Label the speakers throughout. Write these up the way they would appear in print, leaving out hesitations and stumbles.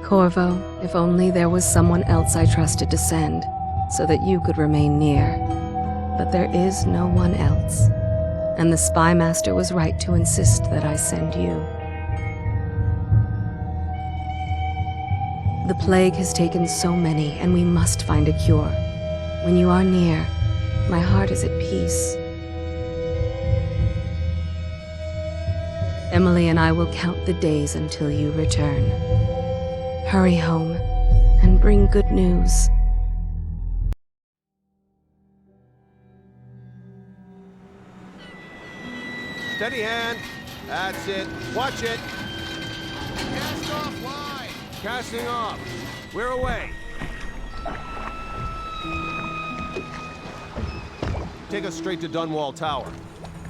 Speaker 1: Corvo, if only there was someone else I trusted to send, so that you could remain near. But there is no one else, and the Spy Master was right to insist that I send you. The plague has taken so many, and we must find a cure. When you are near, my heart is at peace. Emily and I will count the days until you return. Hurry home, and bring good news.
Speaker 2: Steady hand. That's it. Watch it.
Speaker 3: Cast off line.
Speaker 2: Casting off. We're away. Take us straight to Dunwall Tower.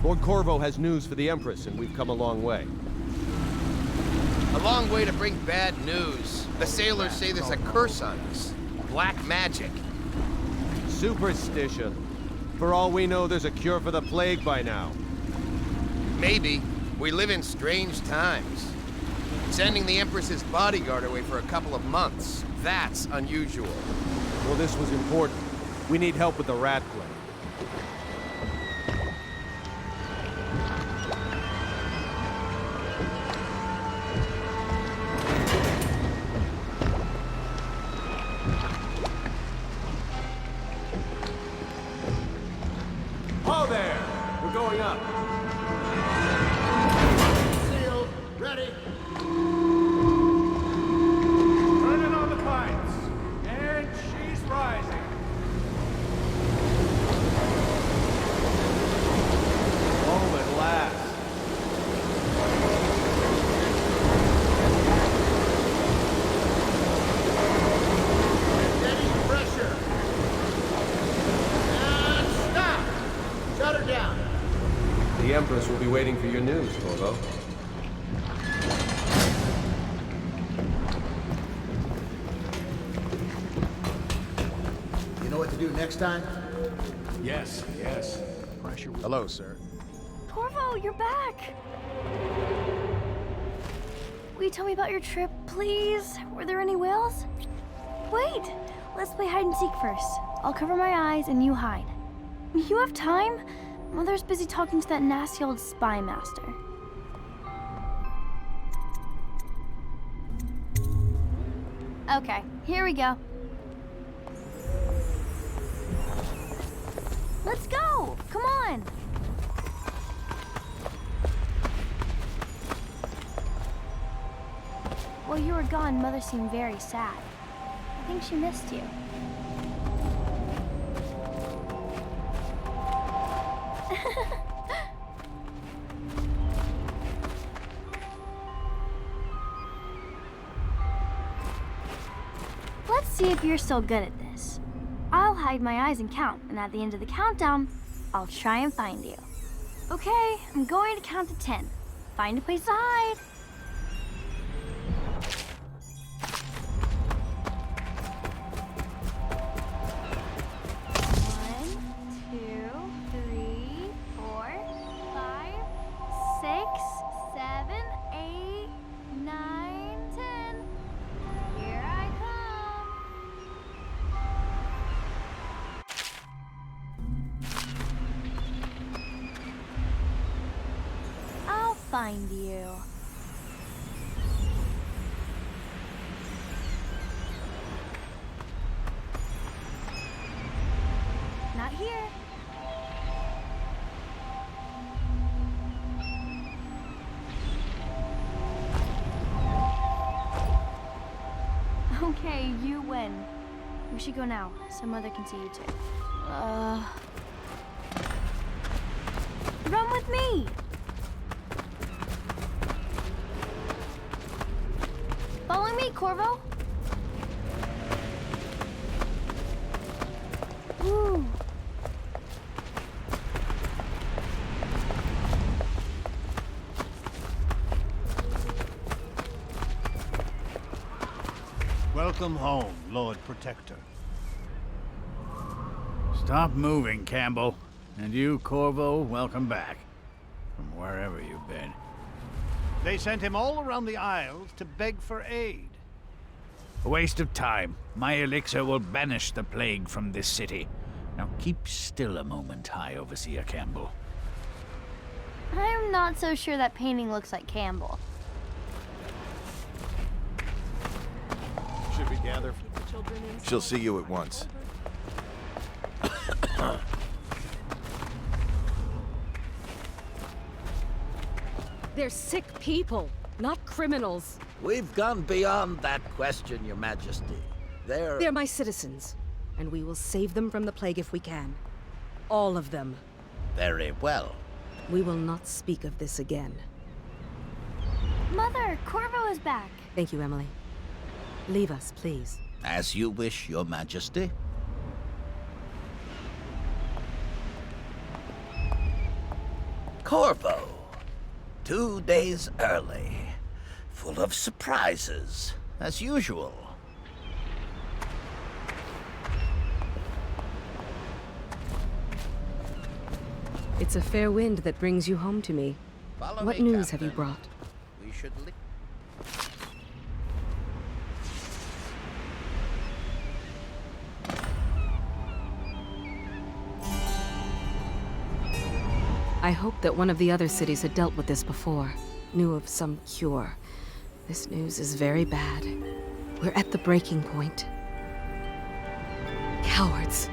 Speaker 2: Lord Corvo has news for the Empress, and we've come a long way.
Speaker 3: A long way to bring bad news. The sailors say there's a curse on us. Black magic.
Speaker 2: Superstition. For all we know, there's a cure for the plague by now.
Speaker 3: Maybe. We live in strange times. Sending the Empress's bodyguard away for a couple of months. That's unusual.
Speaker 2: Well, this was important. We need help with the rat plague. Oh, there! We're going up.
Speaker 3: Sealed. Ready.
Speaker 4: Turning on the pipes. And she's rising.
Speaker 2: Home at last.
Speaker 3: Steady pressure. And stop. Shut her down.
Speaker 2: The Empress will be waiting for your news, Corvo.
Speaker 3: You know what to do next time?
Speaker 4: Yes, yes. Pressure.
Speaker 3: Hello, sir.
Speaker 5: Corvo, you're back! Will you tell me about your trip, please? Were there any whales? Wait! Let's play hide and seek first. I'll cover my eyes and you hide. You have time? Mother's busy talking to that nasty old spy master. Okay, here we go. Let's go! Come on! While you were gone, Mother seemed very sad. I think she missed you. Let's see if you're still good at this. I'll hide my eyes and count, and at the end of the countdown, I'll try and find you. Okay, I'm going to count to 10. Find a place to hide. 10. Here I come. I'll find you. Not here. Okay, you win. We should go now, so Mother can see you too. Run with me! Follow me, Corvo. Ooh.
Speaker 6: Welcome home, Lord Protector. Stop moving, Campbell. And you, Corvo, welcome back. From wherever you've been. They sent him all around the Isles to beg for aid. A waste of time. My elixir will banish the plague from this city. Now keep still a moment, High Overseer Campbell.
Speaker 5: I'm not so sure that painting looks like Campbell.
Speaker 2: Should we gather?
Speaker 3: She'll see you at once.
Speaker 1: They're sick people, not criminals.
Speaker 7: We've gone beyond that question, Your Majesty.
Speaker 1: They're my citizens, and we will save them from the plague if we can. All of them.
Speaker 7: Very well.
Speaker 1: We will not speak of this again.
Speaker 5: Mother, Corvo is back.
Speaker 1: Thank you, Emily. Leave us, please.
Speaker 7: As you wish, Your Majesty. Corvo. 2 days early. Full of surprises, as usual.
Speaker 1: It's a fair wind that brings you home to me.
Speaker 7: Follow
Speaker 1: What
Speaker 7: me,
Speaker 1: news have you
Speaker 7: Captain.
Speaker 1: brought?
Speaker 7: We should
Speaker 1: I hoped that one of the other cities had dealt with this before, knew of some cure. This news is very bad. We're at the breaking point. Cowards.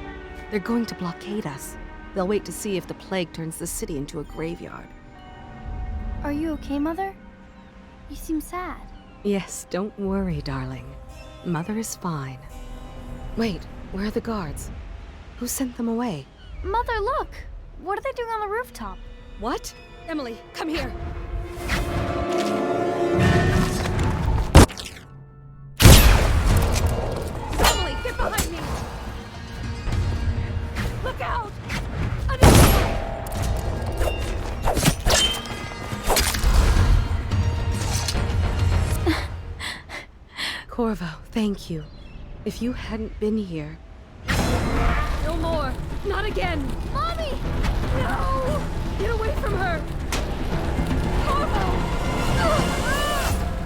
Speaker 1: They're going to blockade us. They'll wait to see if the plague turns the city into a graveyard.
Speaker 5: Are you okay, Mother? You seem sad.
Speaker 1: Yes, don't worry, darling. Mother is fine. Wait, where are the guards? Who sent them away?
Speaker 5: Mother, look! What are they doing on the rooftop?
Speaker 1: What? Emily, come here! Emily, get behind me! Look out! Corvo, thank you. If you hadn't been here... No more! Not again!
Speaker 5: Mommy!
Speaker 1: No! Get away from her! Corvo!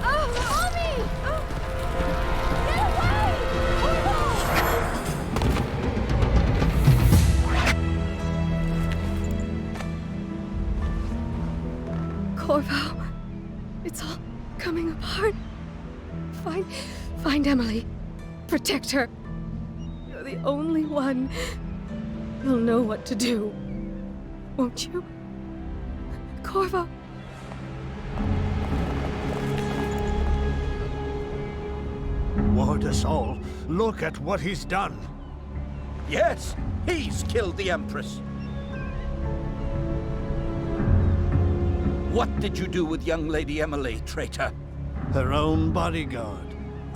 Speaker 5: Mommy! Get away!
Speaker 1: Corvo, it's all coming apart. Find Emily. Protect her. You're the only one who'll know what to do. Won't you? Corvo.
Speaker 6: Ward us all. Look at what he's done.
Speaker 7: Yes, he's killed the Empress. What did you do with young Lady Emily, traitor?
Speaker 6: Her own bodyguard.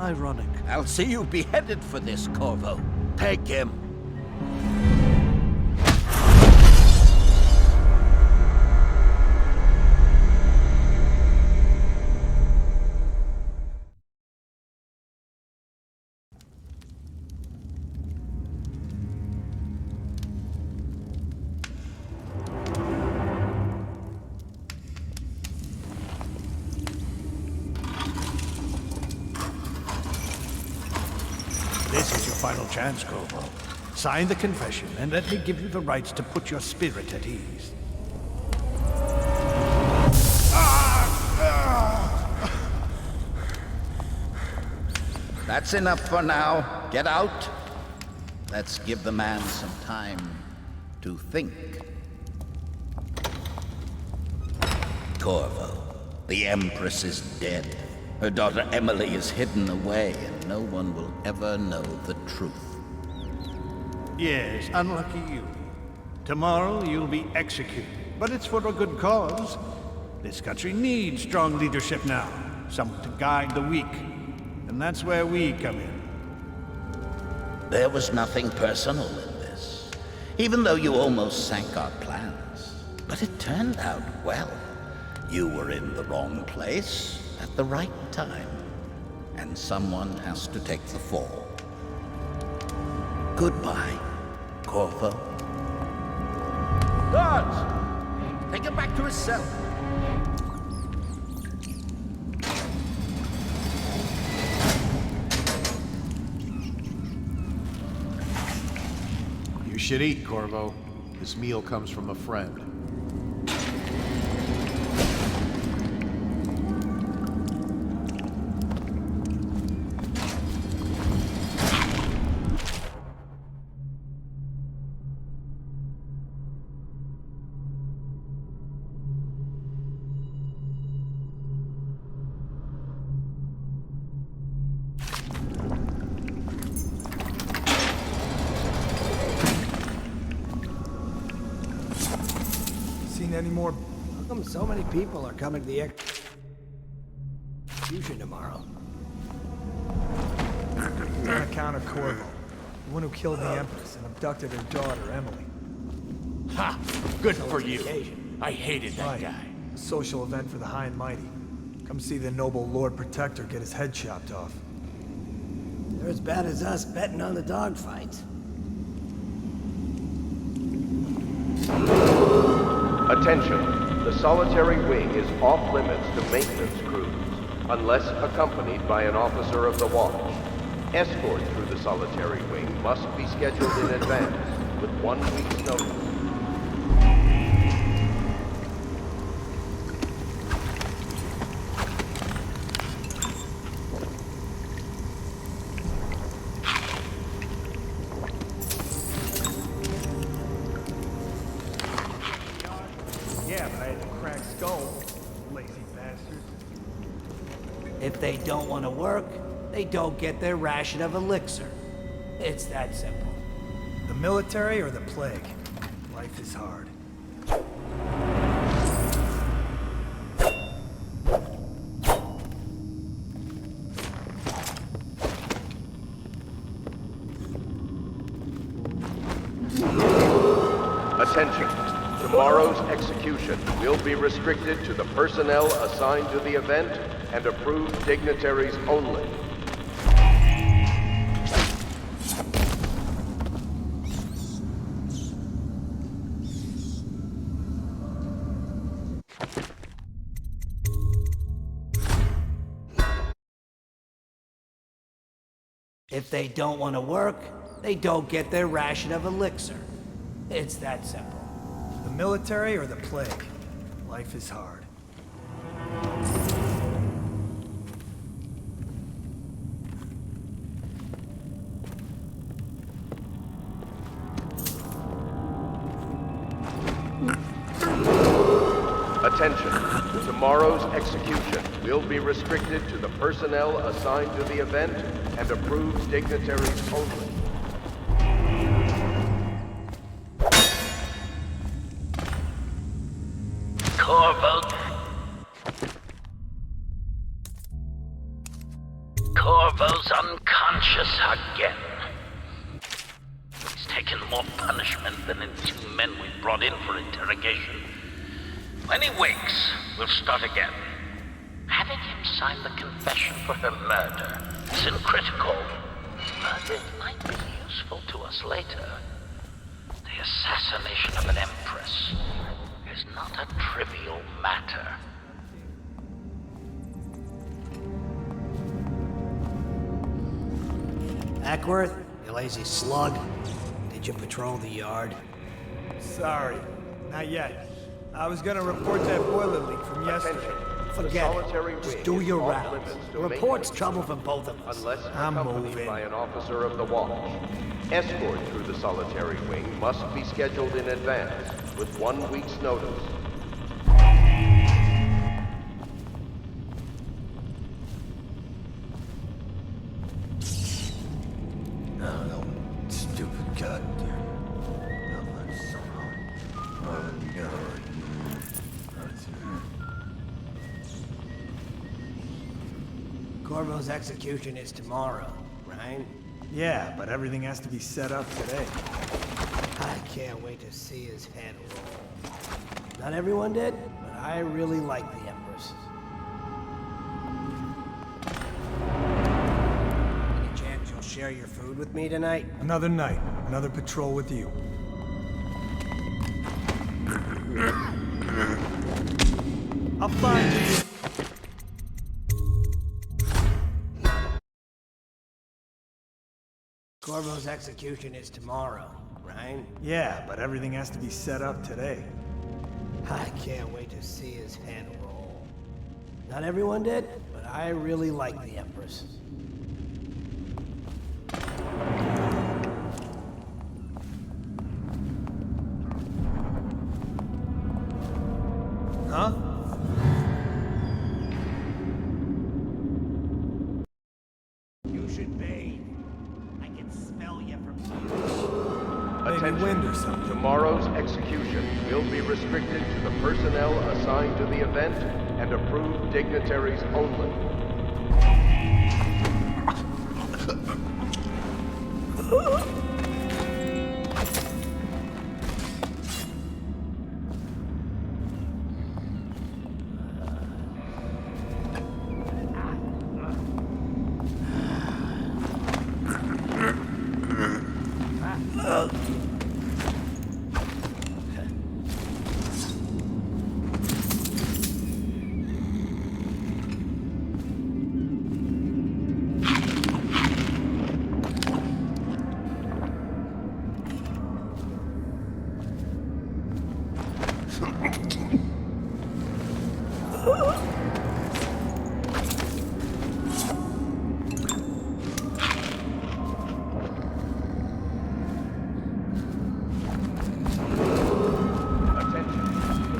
Speaker 6: Ironic.
Speaker 7: I'll see you beheaded for this, Corvo. Take him.
Speaker 6: This is your final chance, Corvo. Sign the confession, and let me give you the rights to put your spirit at ease.
Speaker 7: That's enough for now. Get out. Let's give the man some time to think. Corvo, the Empress is dead. Her daughter Emily is hidden away, and no one will ever know the truth.
Speaker 6: Yes, unlucky you. Tomorrow you'll be executed, but it's for a good cause. This country needs strong leadership now, someone to guide the weak. And that's where we come in.
Speaker 7: There was nothing personal in this, even though you almost sank our plans. But it turned out well. You were in the wrong place at the right time. and someone has to take the fall. Goodbye, Corvo. Guards! Take him back to his cell.
Speaker 8: You should eat, Corvo. This meal comes from a friend.
Speaker 9: Seen any more? How come so many people are coming to the execution tomorrow?
Speaker 4: On account of Corvo, the one who killed the Empress and abducted her daughter, Emily.
Speaker 10: Ha! Good for you. I hated that
Speaker 4: Right.
Speaker 10: guy.
Speaker 4: A social event for the high and mighty. Come see the noble Lord Protector get his head chopped off.
Speaker 9: They're as bad as us betting on the dogfights.
Speaker 11: Attention, the solitary wing is off limits to maintenance crews, unless accompanied by an officer of the watch. Escort through the solitary wing must be scheduled in advance, with 1 week's notice.
Speaker 4: Yeah, but I had to crack skulls. Lazy bastards.
Speaker 9: If they don't want to work, they don't get their ration of elixir. It's that simple.
Speaker 4: The military or the plague? Life is hard.
Speaker 11: Attention, tomorrow's execution will be restricted to the personnel assigned to the event and approved dignitaries only.
Speaker 9: If they don't want to work, they don't get their ration of elixir. It's that simple.
Speaker 4: The military or the plague? Life is hard.
Speaker 11: Attention, tomorrow's execution will be restricted to the personnel assigned to the event and approved dignitaries only.
Speaker 12: Corvo's unconscious again. He's taken more punishment than the 2 men we brought in for interrogation. When he wakes, we'll start again. Having him sign the confession for her murder isn't critical, but it might be useful to us later. The assassination of an empress is not a trivial matter.
Speaker 9: Ackworth, you lazy slug. Did you patrol the yard?
Speaker 4: Sorry, not yet. I was gonna report that boiler leak from yesterday.
Speaker 9: Forget it. Just do your rounds. The report's trouble for both of us.
Speaker 11: Unless
Speaker 4: I'm
Speaker 11: accompanied
Speaker 4: moving.
Speaker 11: by an officer of the watch. Escort through the solitary wing must be scheduled in advance, with 1 week's notice.
Speaker 4: No, stupid goddamn.
Speaker 9: Corvo's execution is tomorrow, right?
Speaker 4: Yeah, but everything has to be set up today.
Speaker 9: I can't wait to see his head roll. Not everyone did, but I really like the Empress.
Speaker 13: share your food with me tonight?
Speaker 4: Another night, another patrol with you. I'll find you.
Speaker 13: Corvo's execution is tomorrow, right?
Speaker 4: Yeah, but everything has to be set up today.
Speaker 13: I can't wait to see his head roll. Not everyone did, but I really like the Empress.
Speaker 4: Huh?
Speaker 9: You should bathe. I can smell you from here.
Speaker 4: Maybe wind or something.
Speaker 11: Tomorrow's execution will be restricted to the personnel assigned to the event and approved dignitaries only.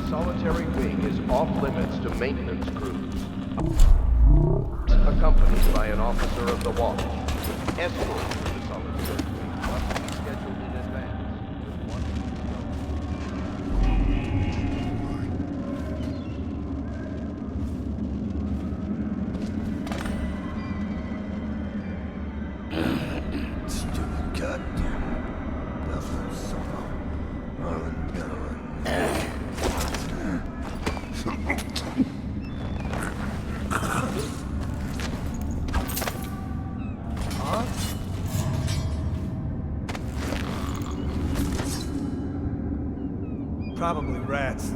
Speaker 11: Solitary wing is off limits to maintenance crews. Accompanied by an officer of the watch. Escort to the solitary wing must be scheduled in advance with one
Speaker 4: Stupid goddamn. Probably rats.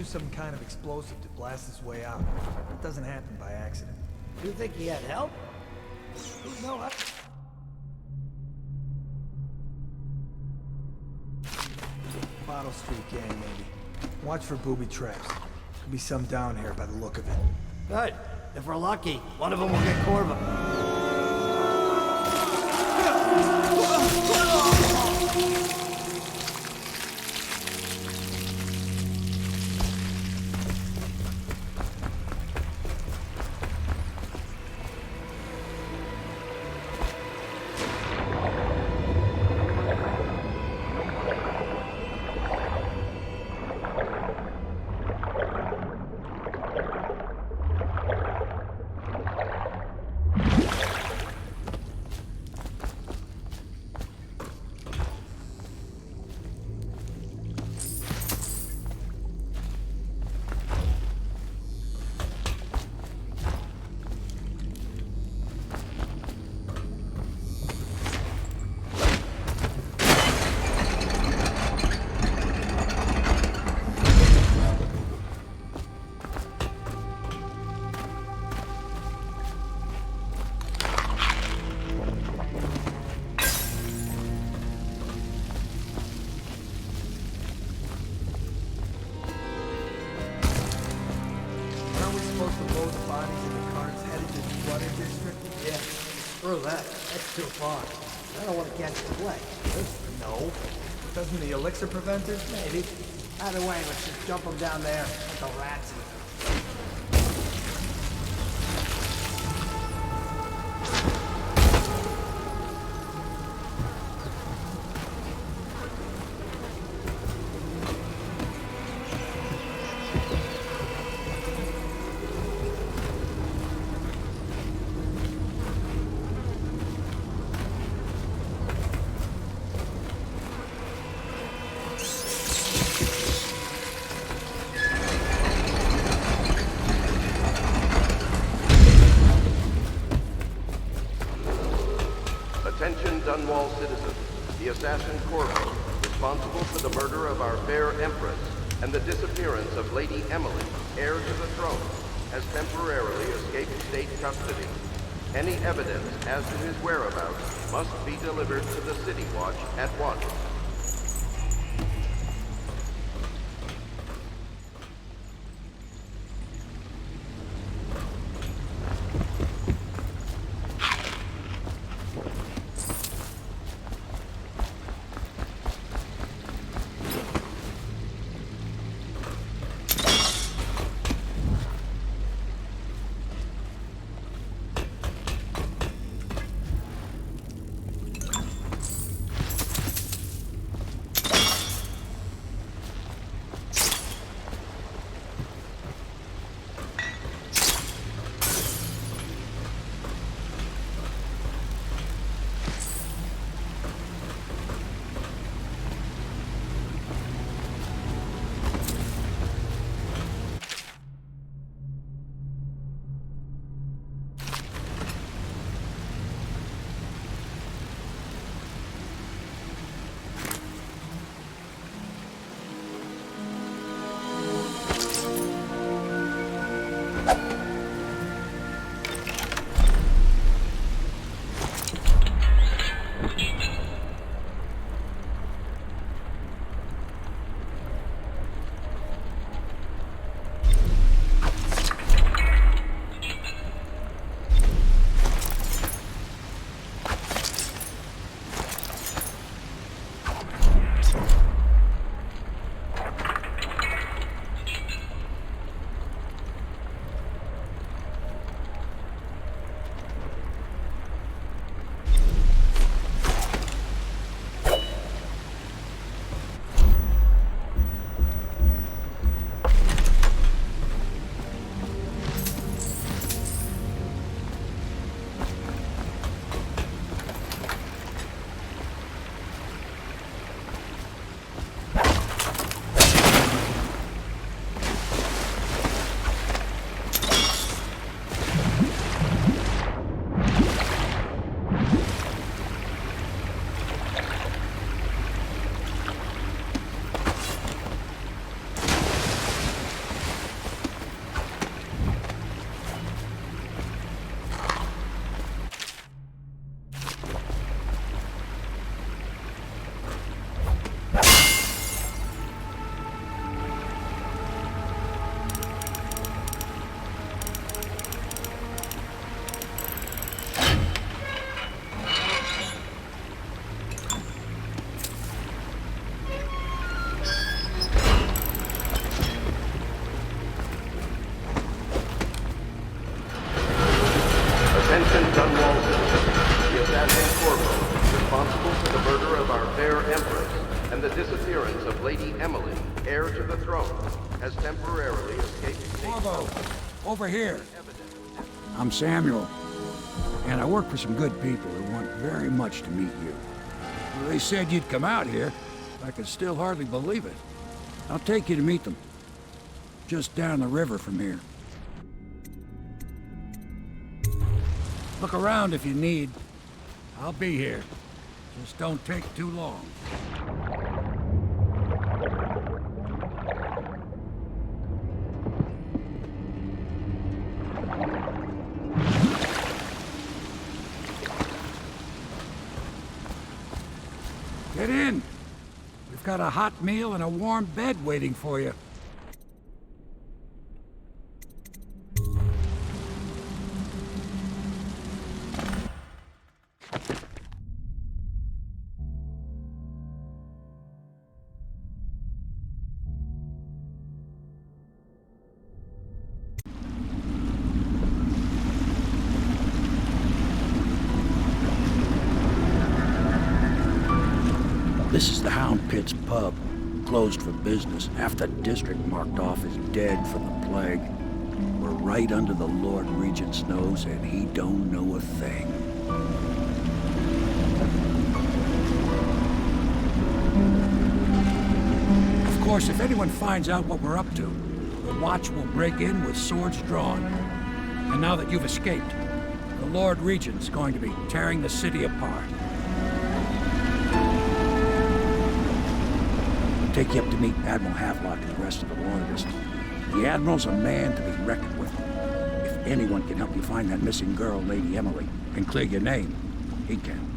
Speaker 4: Some kind of explosive to blast his way out. It doesn't happen by accident.
Speaker 13: You think he had help? No,
Speaker 4: Bottle Street gang, maybe. Watch for booby traps. Could be some down here by the look of it.
Speaker 13: Good. If we're lucky, one of them will get Corvo.
Speaker 4: those bodies in the carts headed to the flooded district?
Speaker 13: Yeah, screw that. That's too far. I don't want to catch the plague.
Speaker 4: No. Doesn't the elixir prevent it?
Speaker 13: Maybe. Either way, let's just dump them down there. Let the rats eat them.
Speaker 11: Attention Dunwall citizens. The assassin Corvo, responsible for the murder of our fair Empress and the disappearance of Lady Emily, heir to the throne, has temporarily escaped state custody. Any evidence as to his whereabouts must be delivered to the City Watch at once. Attention Dunwall citizens. The assassin Corvo, responsible for the murder of our fair Empress and the disappearance of Lady Emily, heir to the throne, has temporarily escaped state
Speaker 14: Corvo, over here. I'm Samuel, and I work for some good people who want very much to meet you. Well, they said you'd come out here. I can still hardly believe it. I'll take you to meet them. Just down the river from here. Look around if you need. I'll be here. Just don't take too long. Get in. We've got a hot meal and a warm bed waiting for you. This is the Hound Pit's pub. Closed for business. Half the district marked off as dead from the plague. We're right under the Lord Regent's nose, and he don't know a thing. Of course, if anyone finds out what we're up to, the Watch will break in with swords drawn. And now that you've escaped, the Lord Regent's going to be tearing the city apart. I'll take you up to meet Admiral Havelock and the rest of the Loyalists. The Admiral's a man to be reckoned with. If anyone can help you find that missing girl, Lady Emily, and clear your name, he can.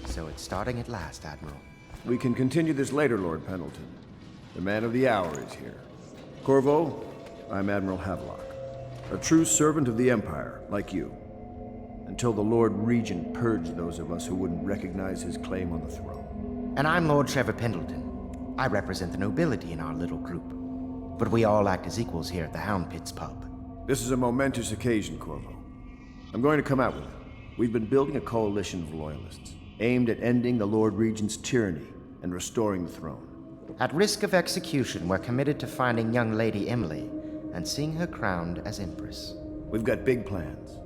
Speaker 15: So it's starting at last, Admiral.
Speaker 16: We can continue this later, Lord Pendleton. The man of the hour is here. Corvo, I'm Admiral Havelock. A true servant of the Empire, like you. Until the Lord Regent purged those of us who wouldn't recognize his claim on the throne.
Speaker 15: And I'm Lord Trevor Pendleton. I represent the nobility in our little group. But we all act as equals here at the Hound Pit's pub.
Speaker 16: This is a momentous occasion, Corvo. I'm going to come out with it. We've been building a coalition of loyalists, aimed at ending the Lord Regent's tyranny and restoring the throne.
Speaker 15: At risk of execution, we're committed to finding young Lady Emily and seeing her crowned as Empress.
Speaker 16: We've got big plans,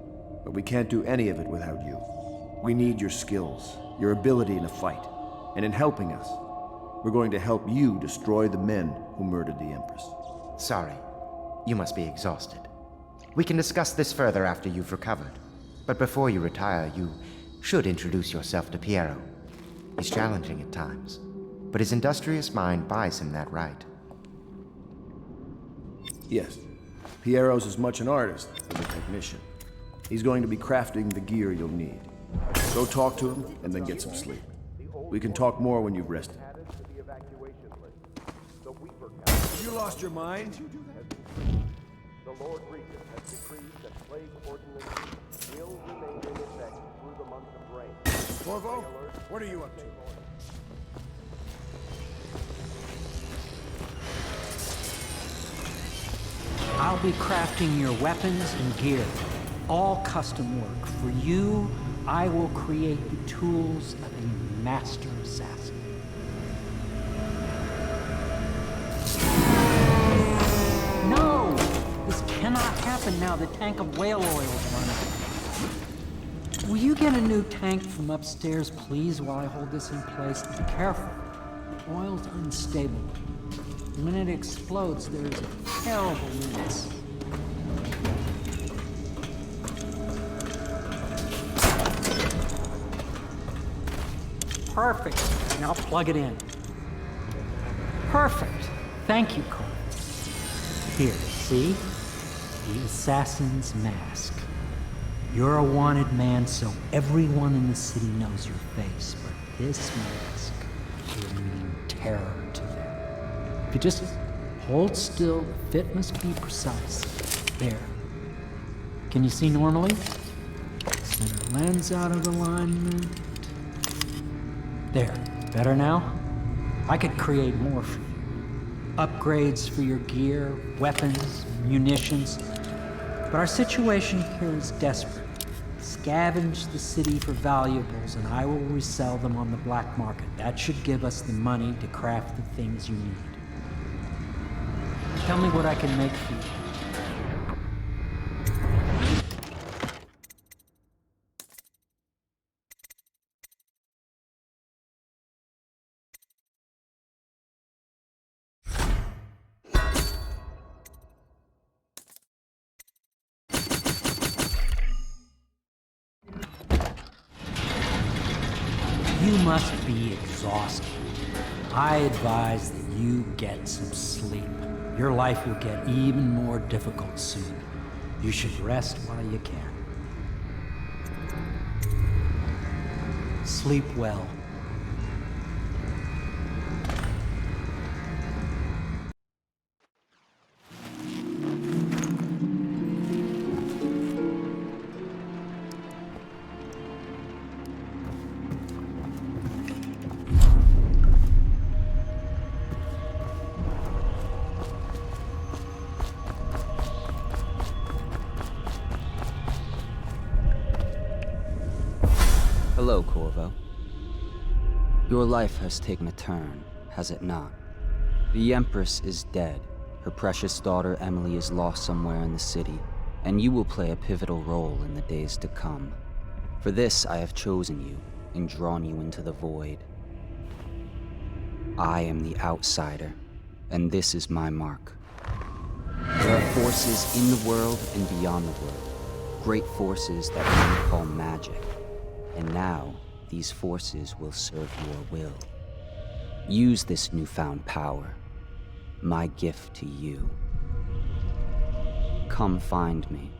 Speaker 16: but we can't do any of it without you. We need your skills, your ability in a fight, and in helping us, we're going to help you destroy the men who murdered the Empress.
Speaker 15: Sorry, you must be exhausted. We can discuss this further after you've recovered. But before you retire, you should introduce yourself to Piero. He's challenging at times, but his industrious mind buys him that right.
Speaker 16: Yes, Piero's as much an artist as a technician. He's going to be crafting the gear you'll need. Go talk to him, and then get some sleep. We can talk more when you've rested.
Speaker 4: You lost your mind?
Speaker 11: The Lord Regent has decreed that plague ordinances will remain in effect through the month of rain.
Speaker 4: Corvo, what are you up to?
Speaker 9: I'll be crafting your weapons and gear. All custom work. For you, I will create the tools of a master assassin. No! This cannot happen now. The tank of whale oil is running. Will you get a new tank from upstairs, please, while I hold this in place? Be careful. The oil's unstable. When it explodes, there's a terrible mess. Perfect. Now plug it in. Perfect. Thank you, Cole. Here, see? The assassin's mask. You're a wanted man, so everyone in the city knows your face, but this mask will mean terror to them. If you just hold still, the fit must be precise. There. Can you see normally? Center lens out of alignment. There. Better now? I could create more for you. Upgrades for your gear, weapons, munitions. But our situation here is desperate. Scavenge the city for valuables, and I will resell them on the black market. That should give us the money to craft the things you need. Tell me what I can make for you. You must be exhausted. I advise that you get some sleep. Your life will get even more difficult soon. You should rest while you can. Sleep well.
Speaker 17: Corvo. Your life has taken a turn, has it not? The Empress is dead. Her precious daughter Emily is lost somewhere in the city, and you will play a pivotal role in the days to come. For this, I have chosen you and drawn you into the void. I am the outsider, and this is my mark. There are forces in the world and beyond the world, great forces that men call magic. And now, these forces will serve your will. Use this newfound power, my gift to you. Come find me.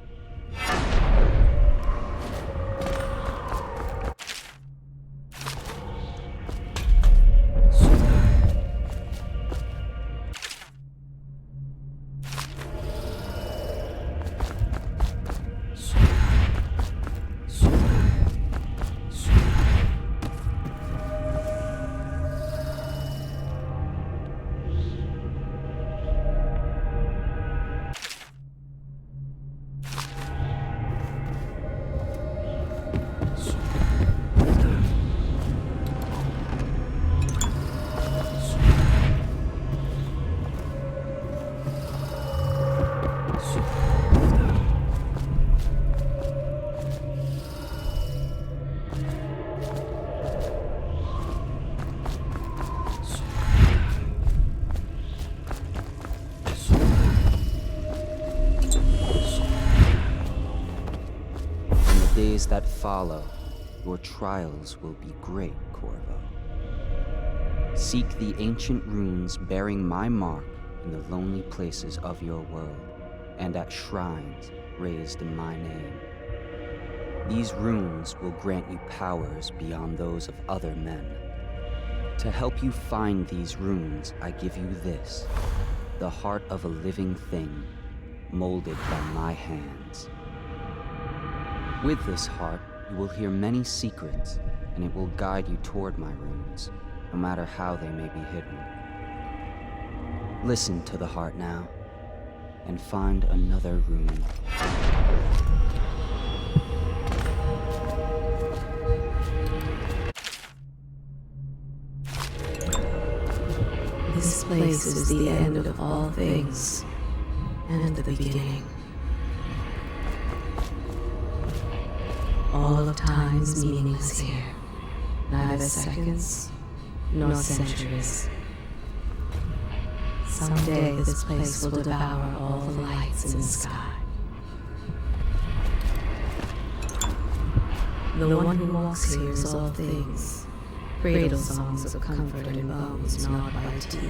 Speaker 17: Days that follow, your trials will be great, Corvo. Seek the ancient runes bearing my mark in the lonely places of your world, and at shrines raised in my name. These runes will grant you powers beyond those of other men. To help you find these runes, I give you this, the heart of a living thing, molded by my hands. With this heart, you will hear many secrets, and it will guide you toward my runes, no matter how they may be hidden. Listen to the heart now, and find another rune.
Speaker 1: This place is the end of all things, and the beginning. All of time is meaningless here. Neither seconds, nor centuries. Someday this place will devour all the lights in the sky. The one who walks here is all things. Cradle songs of comfort and bones gnawed by teeth.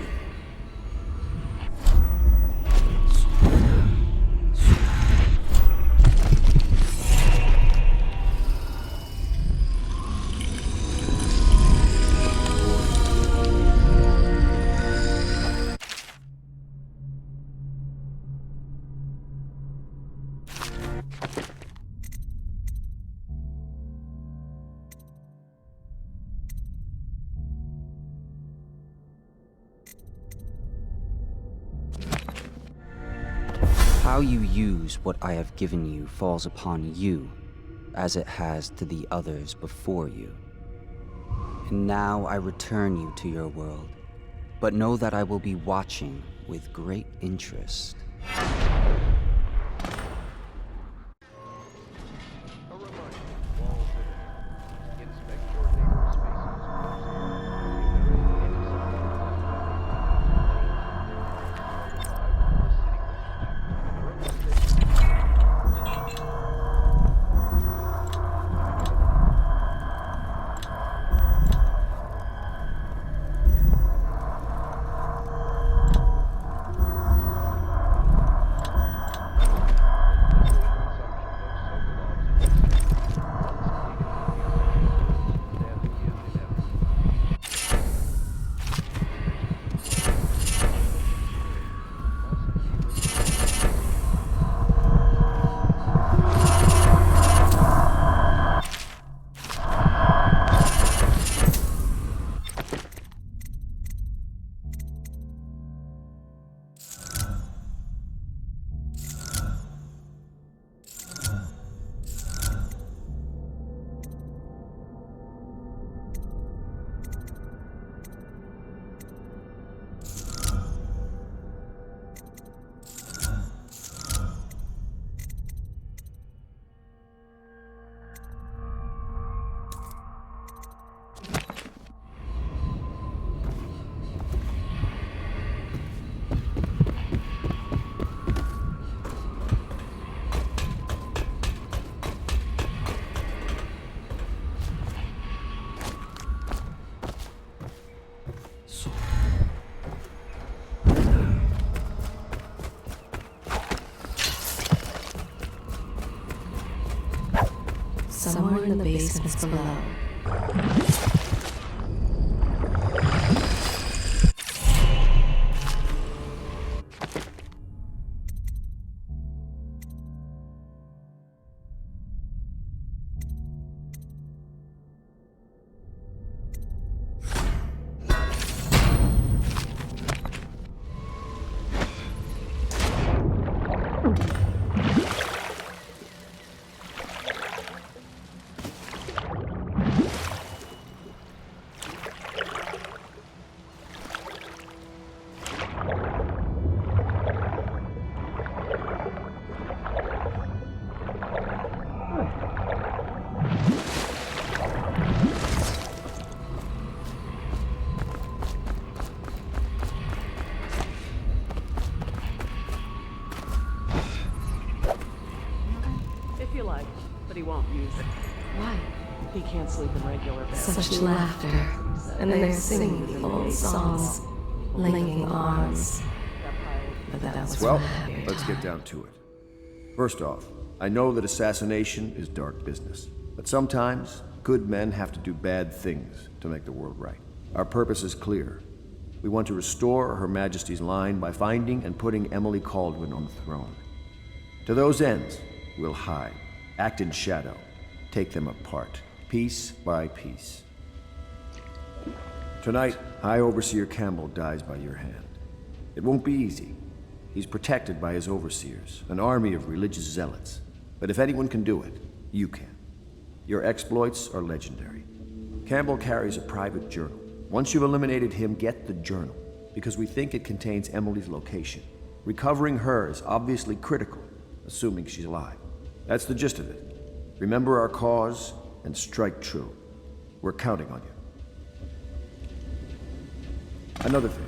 Speaker 17: How you use what I have given you falls upon you, as it has to the others before you. And now I return you to your world, but know that I will be watching with great interest.
Speaker 1: is below.
Speaker 18: If you like, but he won't use it.
Speaker 1: Why?
Speaker 18: He can't sleep in regular bed.
Speaker 1: Such laughter. And they're singing the old songs, linking arms. But that was
Speaker 16: Well,
Speaker 1: from a happier
Speaker 16: let's
Speaker 1: time.
Speaker 16: get down to it. First off, I know that assassination is dark business, but sometimes good men have to do bad things to make the world right. Our purpose is clear. We want to restore Her Majesty's line by finding and putting Emily Kaldwin on the throne. To those ends, we'll hide, act in shadow, take them apart, piece by piece. Tonight, High Overseer Campbell dies by your hand. It won't be easy. He's protected by his overseers, an army of religious zealots. But if anyone can do it, you can. Your exploits are legendary. Campbell carries a private journal. Once you've eliminated him, get the journal, because we think it contains Emily's location. Recovering her is obviously critical, assuming she's alive. That's the gist of it. Remember our cause and strike true. We're counting on you. Another thing.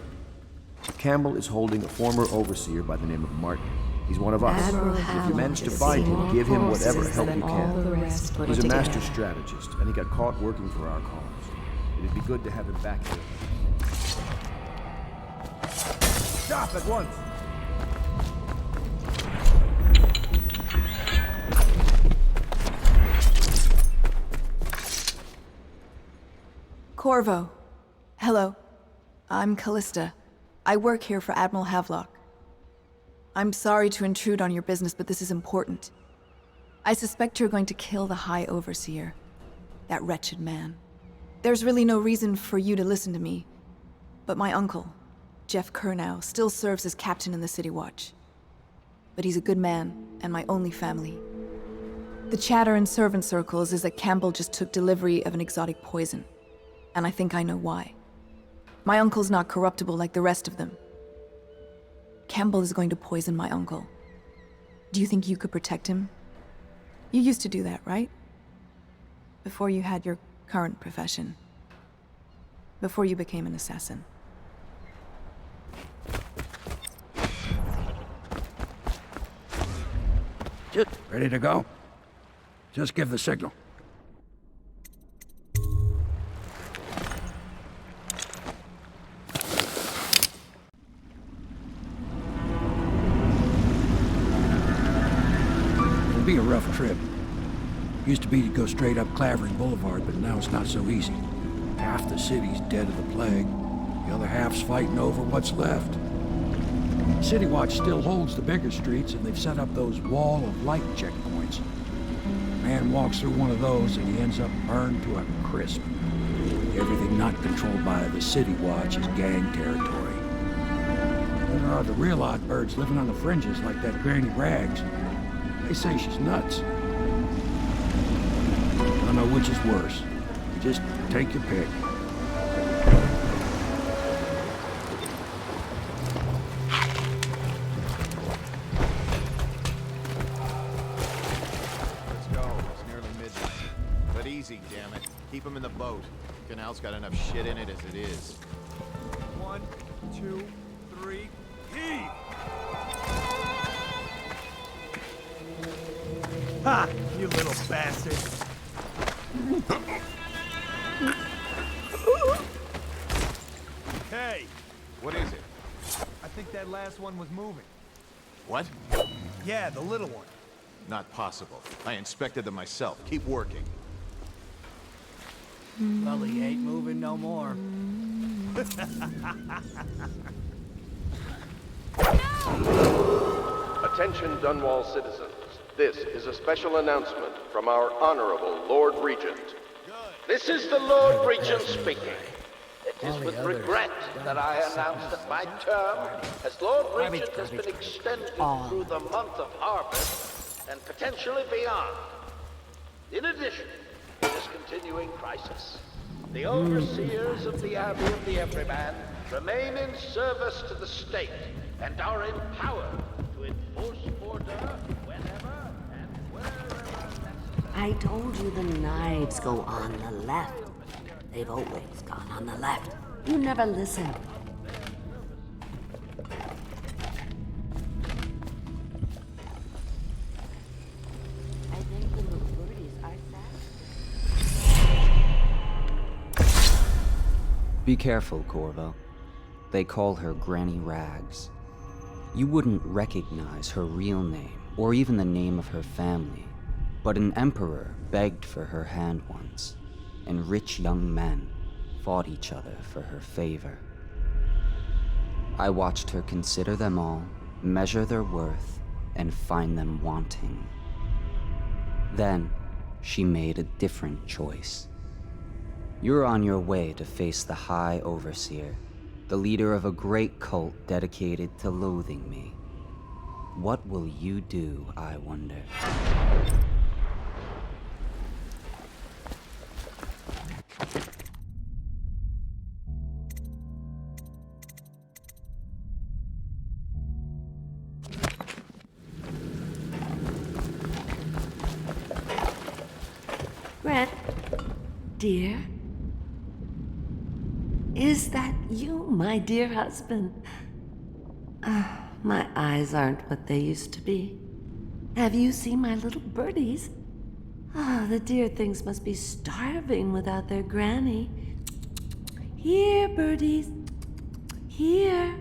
Speaker 16: Campbell is holding a former overseer by the name of Martin. He's one of us.
Speaker 1: Admiral
Speaker 16: If you manage to
Speaker 1: Havelock
Speaker 16: find
Speaker 1: has
Speaker 16: him,
Speaker 1: seen
Speaker 16: give him
Speaker 1: more
Speaker 16: whatever
Speaker 1: forces
Speaker 16: help
Speaker 1: than
Speaker 16: you
Speaker 1: all the
Speaker 16: can.
Speaker 1: rest put
Speaker 16: He's a
Speaker 1: together.
Speaker 16: master strategist, and he got caught working for our cause. It'd be good to have him back here. Stop at once!
Speaker 19: Corvo. Hello. I'm Callista. I work here for Admiral Havelock. I'm sorry to intrude on your business, but this is important. I suspect you're going to kill the High Overseer. That wretched man. There's really no reason for you to listen to me. But my uncle, Jeff Kernow, still serves as captain in the City Watch. But he's a good man, and my only family. The chatter in servant circles is that Campbell just took delivery of an exotic poison. And I think I know why. My uncle's not corruptible like the rest of them. Campbell is going to poison my uncle. Do you think you could protect him? You used to do that, right? Before you had your current profession. Before you became an assassin.
Speaker 14: Ready to go? Just give the signal. It'll be a rough trip. Used to be to go straight up Clavering Boulevard, but now it's not so easy. Half the city's dead of the plague. The other half's fighting over what's left. City Watch still holds the bigger streets, and they've set up those wall of light checkpoints. A man walks through one of those, and he ends up burned to a crisp. Everything not controlled by the City Watch is gang territory. Then there are the real odd birds living on the fringes, like that Granny Rags. They say she's nuts. I don't know which is worse. You just take your pick.
Speaker 3: Let's go. It's nearly midnight. But easy, damn it. Keep him in the boat. Canal's got enough shit in it as it is.
Speaker 4: 1, 2, 3, heave! Ha! You little bastard! Hey!
Speaker 3: What is it?
Speaker 4: I think that last one was moving.
Speaker 3: What?
Speaker 4: Yeah, the little one.
Speaker 3: Not possible. I inspected them myself. Keep working.
Speaker 13: Well, he ain't moving no more.
Speaker 11: Attention Dunwall citizens. This is a special announcement from our Honorable Lord Regent.
Speaker 12: This is the Lord Regent speaking. It is with regret that I announce that my term as Lord Regent has been extended through the month of harvest and potentially beyond. In addition to this continuing crisis, the overseers of the Abbey of the Everyman remain in service to the state and are empowered to enforce order whenever and wherever necessary.
Speaker 20: I told you the knives go on the left. They've always gone on the left. You never listen. I think the little birdies are sad.
Speaker 17: Be careful, Corvo. They call her Granny Rags. You wouldn't recognize her real name, or even the name of her family, but an emperor begged for her hand once, and rich young men fought each other for her favor. I watched her consider them all, measure their worth, and find them wanting. Then, she made a different choice. You're on your way to face the High Overseer, the leader of a great cult dedicated to loathing me. What will you do, I wonder?
Speaker 20: Brett, dear? Is that you, my dear husband? My eyes aren't what they used to be. Have you seen my little birdies? The dear things must be starving without their granny. Here, birdies. Here.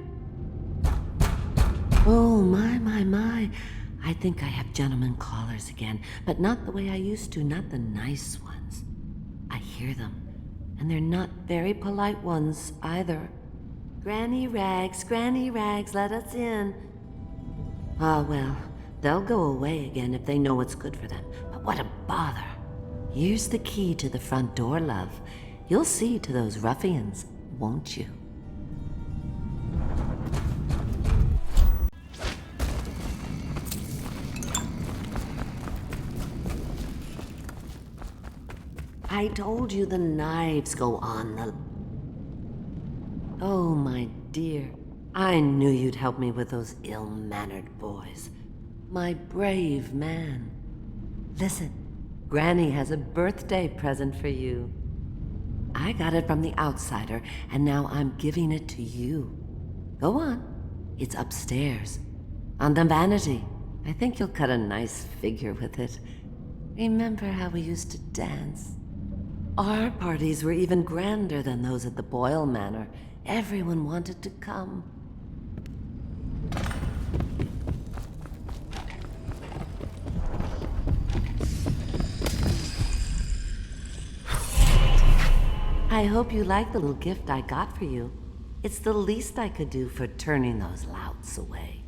Speaker 20: Oh, my. I think I have gentlemen callers again, but not the way I used to, not the nice ones. I hear them, and they're not very polite ones either. Granny Rags, let us in. Ah, well, they'll go away again if they know what's good for them. But what a bother. Here's the key to the front door, love. You'll see to those ruffians, won't you? I told you the knives go on the... Oh, my dear. I knew you'd help me with those ill-mannered boys. My brave man. Listen, Granny has a birthday present for you. I got it from the outsider, and now I'm giving it to you. Go on. It's upstairs. On the vanity. I think you'll cut a nice figure with it. Remember how we used to dance? Our parties were even grander than those at the Boyle Manor. Everyone wanted to come. I hope you like the little gift I got for you. It's the least I could do for turning those louts away.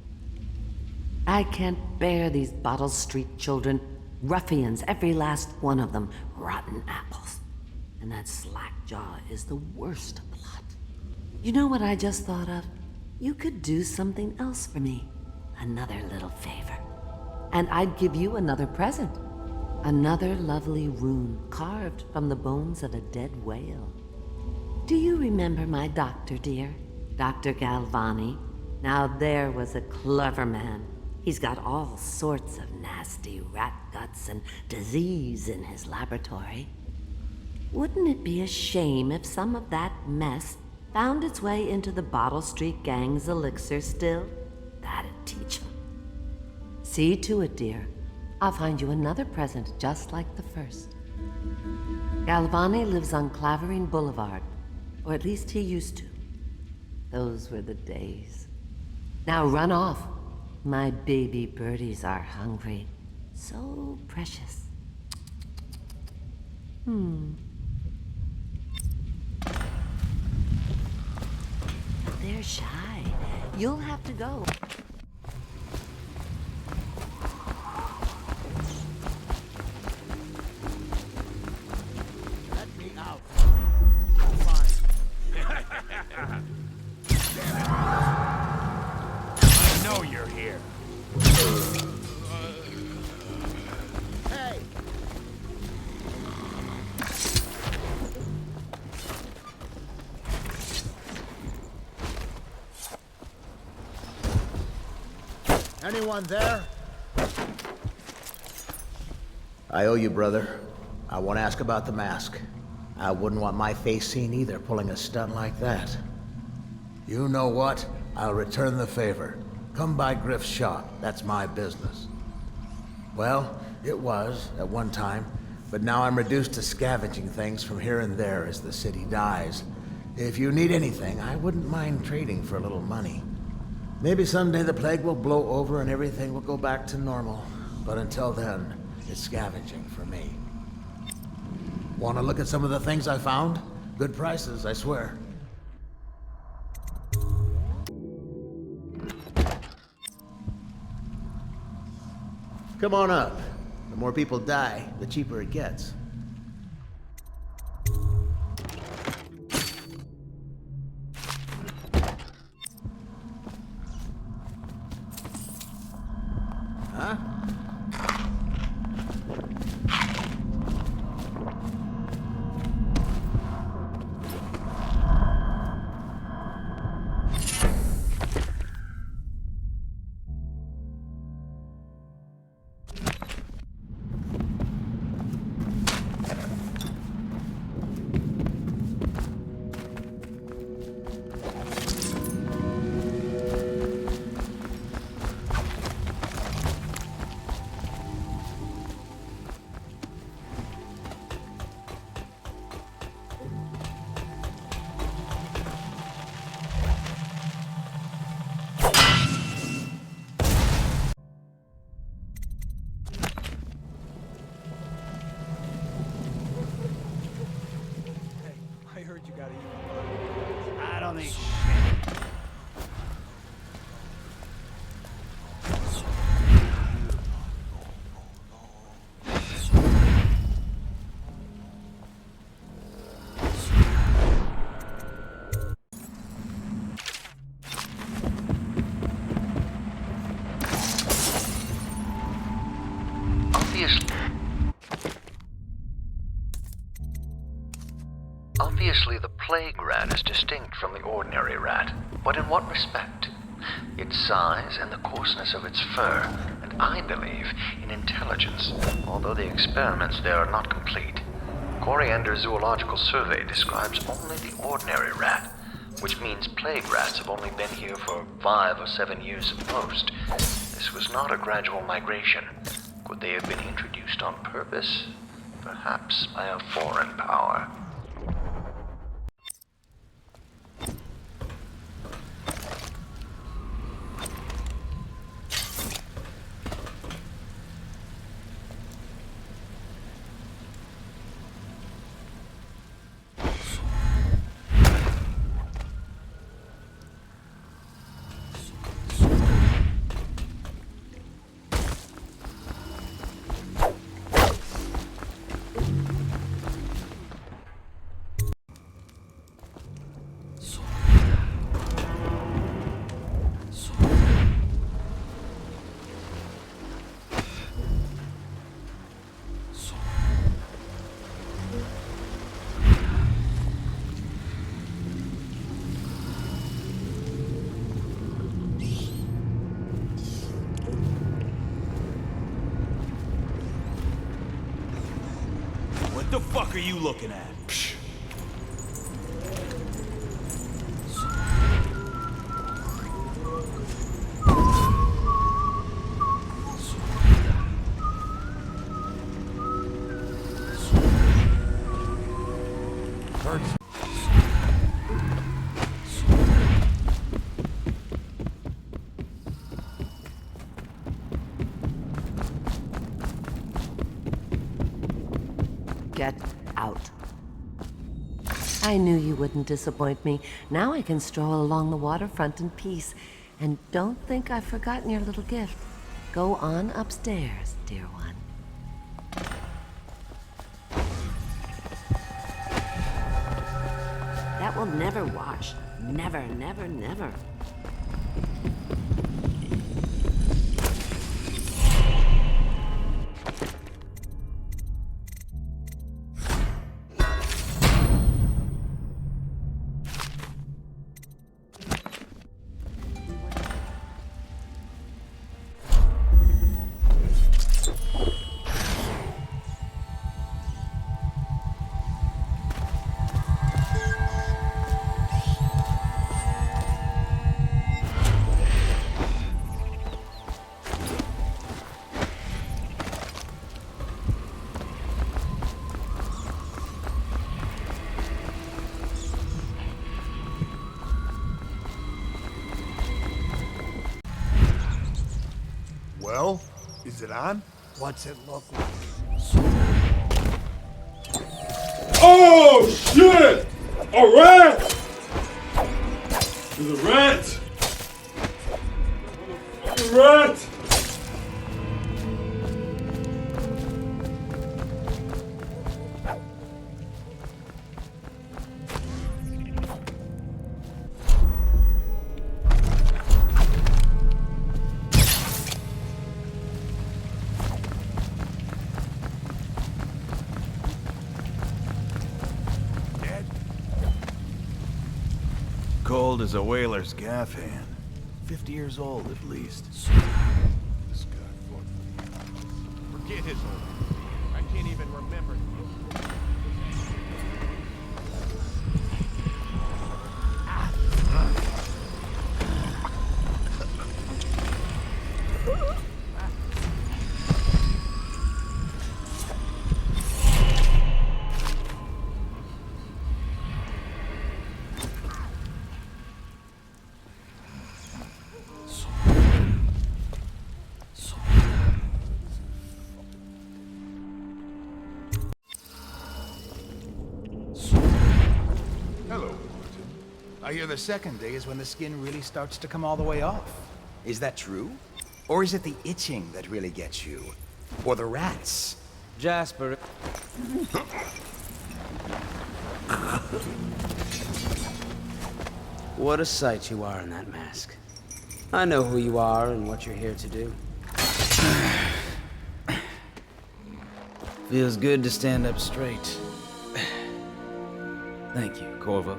Speaker 20: I can't bear these Bottle Street children. Ruffians, every last one of them. Rotten apples. And that slack jaw is the worst of the lot. You know what I just thought of? You could do something else for me. Another little favor. And I'd give you another present. Another lovely rune carved from the bones of a dead whale. Do you remember my doctor, dear? Dr. Galvani? Now there was a clever man. He's got all sorts of nasty rat guts and disease in his laboratory. Wouldn't it be a shame if some of that mess found its way into the Bottle Street Gang's elixir still? That'd teach 'em. See to it, dear. I'll find you another present just like the first. Galvani lives on Clavering Boulevard, or at least he used to. Those were the days. Now run off. My baby birdies are hungry. So precious. You're shy. You'll have to go.
Speaker 6: Let me out. Fine. I know you're here. Hey! Anyone there?
Speaker 10: I owe you, brother. I won't ask about the mask. I wouldn't want my face seen either, pulling a stunt like that. You know what? I'll return the favor. Come by Griff's shop. That's my business. Well, it was, at one time, but now I'm reduced to scavenging things from here and there as the city dies. If you need anything, I wouldn't mind trading for a little money. Maybe someday the plague will blow over and everything will go back to normal. But until then, it's scavenging for me. Want to look at some of the things I found? Good prices, I swear. Come on up. The more people die, the cheaper it gets. Huh?
Speaker 4: I heard you got evil.
Speaker 6: I don't think.
Speaker 21: Obviously, the plague rat is distinct from the ordinary rat, but in what respect? Its size and the coarseness of its fur, and I believe in intelligence, although the experiments there are not complete. Coriander's zoological survey describes only the ordinary rat, which means plague rats have only been here for 5 or 7 years at most. This was not a gradual migration. Could they have been introduced on purpose? Perhaps by a foreign power.
Speaker 22: What the fuck are you looking at? Psh.
Speaker 20: Get out. I knew you wouldn't disappoint me. Now I can stroll along the waterfront in peace. And don't think I've forgotten your little gift. Go on upstairs, dear one. That will never wash. Never, never, never.
Speaker 4: Well, is it on?
Speaker 13: What's it look like?
Speaker 2: Oh, shit! A rat! There's a rat! A rat!
Speaker 22: Cold as a whaler's gaff hand. 50 years old, at least.
Speaker 3: This guy fought for the Allies. Forget his old. I can't even remember.
Speaker 5: I hear the second day is when the skin really starts to come all the way off. Is that true? Or is it the itching that really gets you? Or the rats?
Speaker 17: Jasper. What a sight you are in that mask. I know who you are and what you're here to do. Feels good to stand up straight. Thank you, Corvo.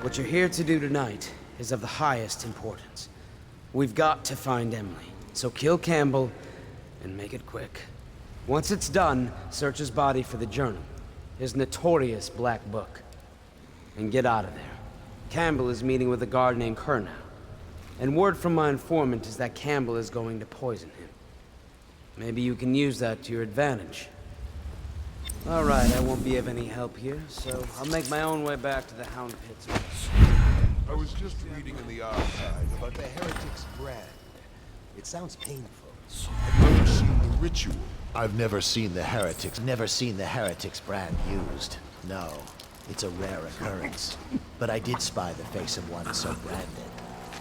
Speaker 17: What you're here to do tonight is of the highest importance. We've got to find Emily, so kill Campbell and make it quick. Once it's done, search his body for the journal, his notorious black book, and get out of there. Campbell is meeting with a guard named Kernow, and word from my informant is that Campbell is going to poison him. Maybe you can use that to your advantage. All right, I won't be of any help here, so I'll make my own way back to the Hound Pits.
Speaker 23: I was just reading in the archive about the Heretic's brand. It sounds painful. I've never seen the ritual.
Speaker 10: I've never seen the Heretics brand used. No, it's a rare occurrence. But I did spy the face of one so branded.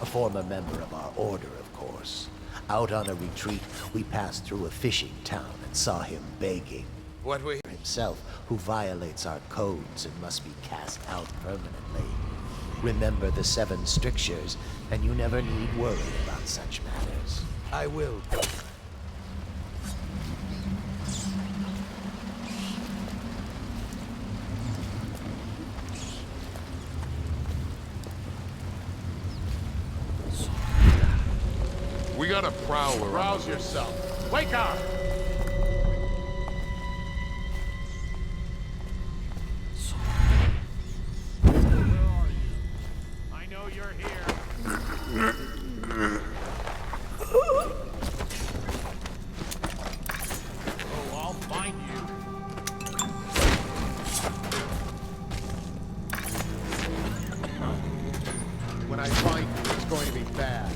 Speaker 10: A former member of our order, of course. Out on a retreat, we passed through a fishing town and saw him begging.
Speaker 3: What we
Speaker 10: Himself, who violates our codes and must be cast out permanently. Remember the 7 strictures, and you never need worry about such matters.
Speaker 5: I will.
Speaker 3: We got a prowler. Rouse yourself. Wake up! I know you're here. Oh, I'll find you. When I find you, it's going to be bad.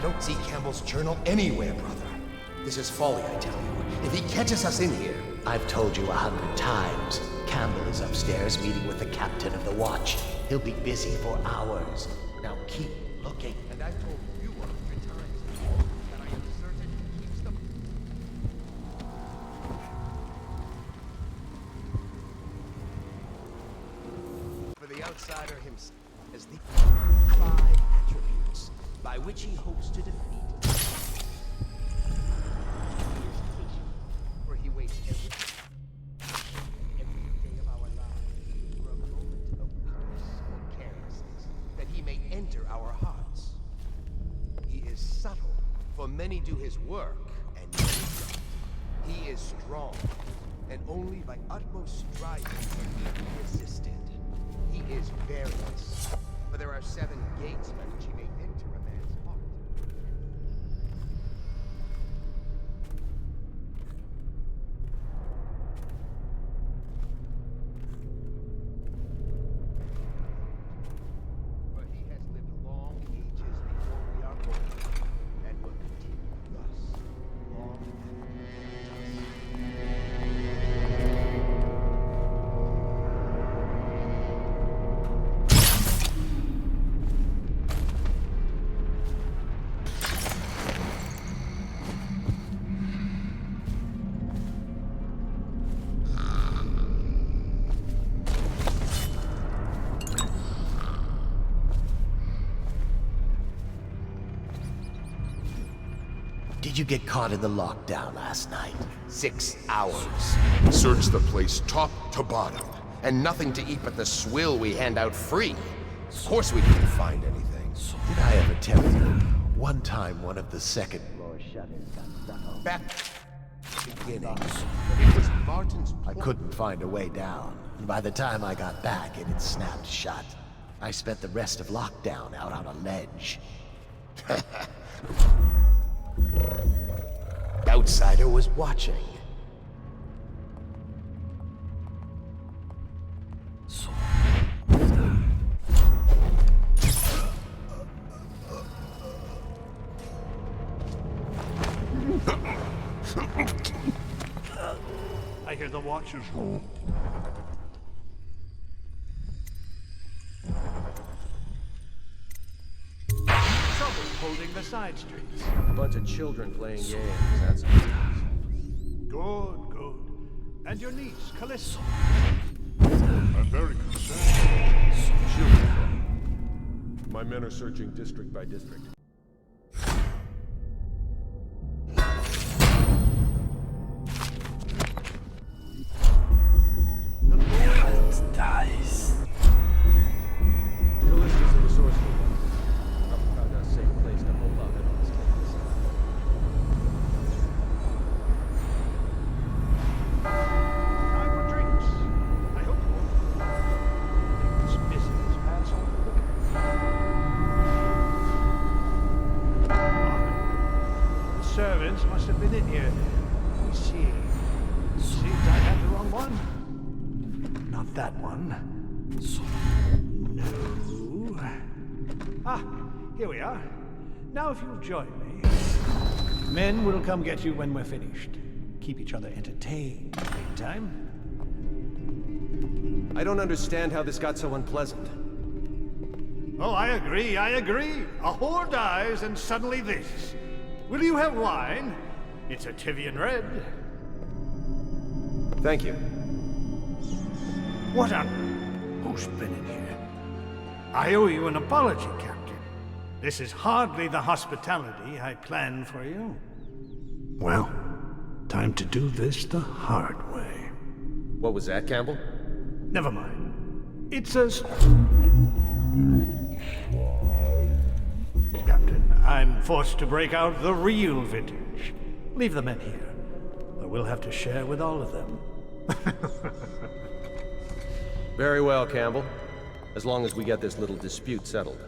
Speaker 23: don't see Campbell's journal anywhere, brother. This is folly, I tell you. If he catches us in here...
Speaker 10: I've told you 100 times. Campbell is upstairs meeting with the captain of the watch. He'll be busy for hours. Now keep looking.
Speaker 23: And I've told you 100 times that I am certain he keeps them... For the outsider himself as the 5 attributes by which he hopes to defeat. Where he waits every day of our lives for a moment of weakness or carelessness, that he may enter our hearts. He is subtle, for many do his work, and many don't. He is strong, and only by utmost striving can he be resisted. He is various, for there are 7 gates by which he may enter a man's heart. For he has lived long ages before we are born, and will continue thus long after us.
Speaker 10: Did you get caught in the lockdown last night?
Speaker 3: 6 hours.
Speaker 23: Search the place top to bottom, and nothing to eat but the swill we hand out free. Of course we didn't find anything.
Speaker 10: Did I ever tell you? One time one of the second floor shutters got stuck on.
Speaker 23: Back at the beginning, it was Martin's
Speaker 10: I couldn't find a way down, and by the time I got back, it had snapped shut. I spent the rest of lockdown out on a ledge.
Speaker 23: The outsider was watching.
Speaker 6: I hear the Watchers. Trouble holding the side streets.
Speaker 23: A bunch of children playing games, that's all.
Speaker 6: Good, good. And your niece, Callista?
Speaker 2: I'm very concerned.
Speaker 23: She'll be fine. My men are searching district by district.
Speaker 4: Dice.
Speaker 23: Callista's a resourceful one. Probably found a safe place to hold out and honest
Speaker 6: Time for drinks. I hope you won't make this business pass on the liquor. The servants must have been in here. Let me see. Seems I had the wrong one. Not that one. No. Ah, here we are. Now if you'll join me. Men will come get you when we're finished. Keep each other entertained. Meantime.
Speaker 23: I don't understand how this got so unpleasant.
Speaker 6: Oh, I agree, I agree. A whore dies and suddenly this. Will you have wine? It's a Tivian Red.
Speaker 23: Thank you.
Speaker 6: What on? Who's been in here? I owe you an apology, Captain. This is hardly the hospitality I planned for you. Well, time to do this the hard way.
Speaker 23: What was that, Campbell?
Speaker 6: Never mind. It's a... Captain, I'm forced to break out the real vintage. Leave the men here, or we'll have to share with all of them.
Speaker 23: Very well, Campbell. As long as we get this little dispute settled.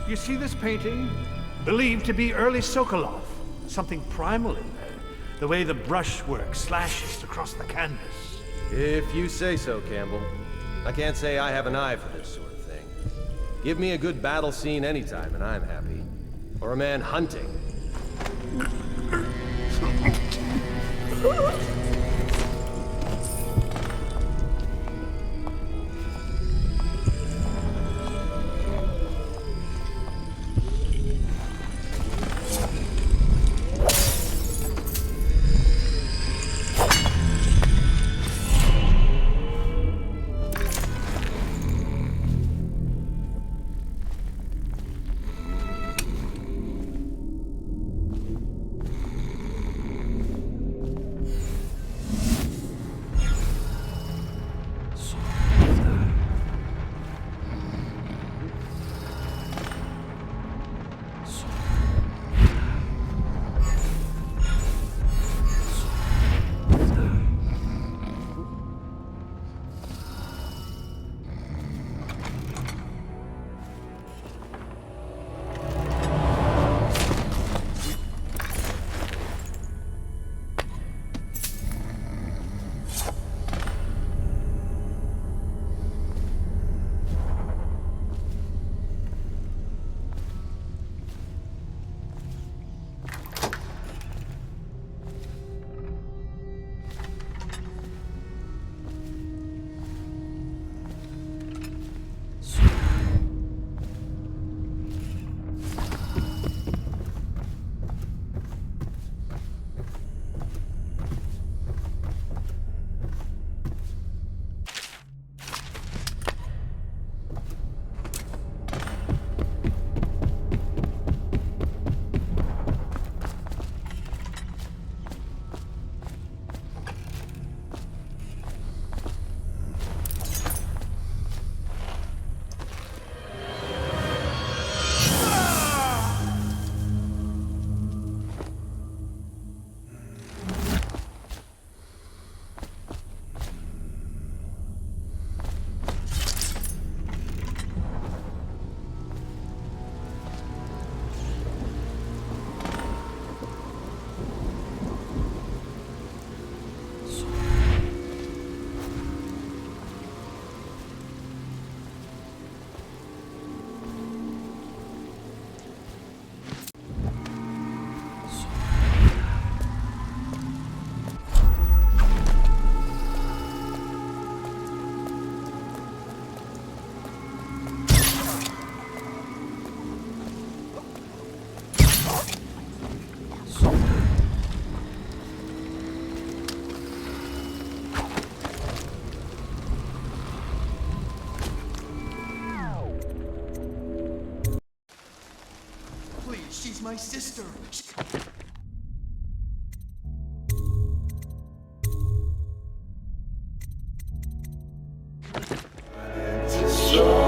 Speaker 6: You see this painting? Believed to be early Sokolov. Something primal in there. The way the brushwork slashes across the canvas.
Speaker 7: If you say so, Campbell. I can't say I have an eye for this sort of thing. Give me a good battle scene anytime and I'm happy. Or a man hunting.
Speaker 8: She's my sister.
Speaker 2: It's a song.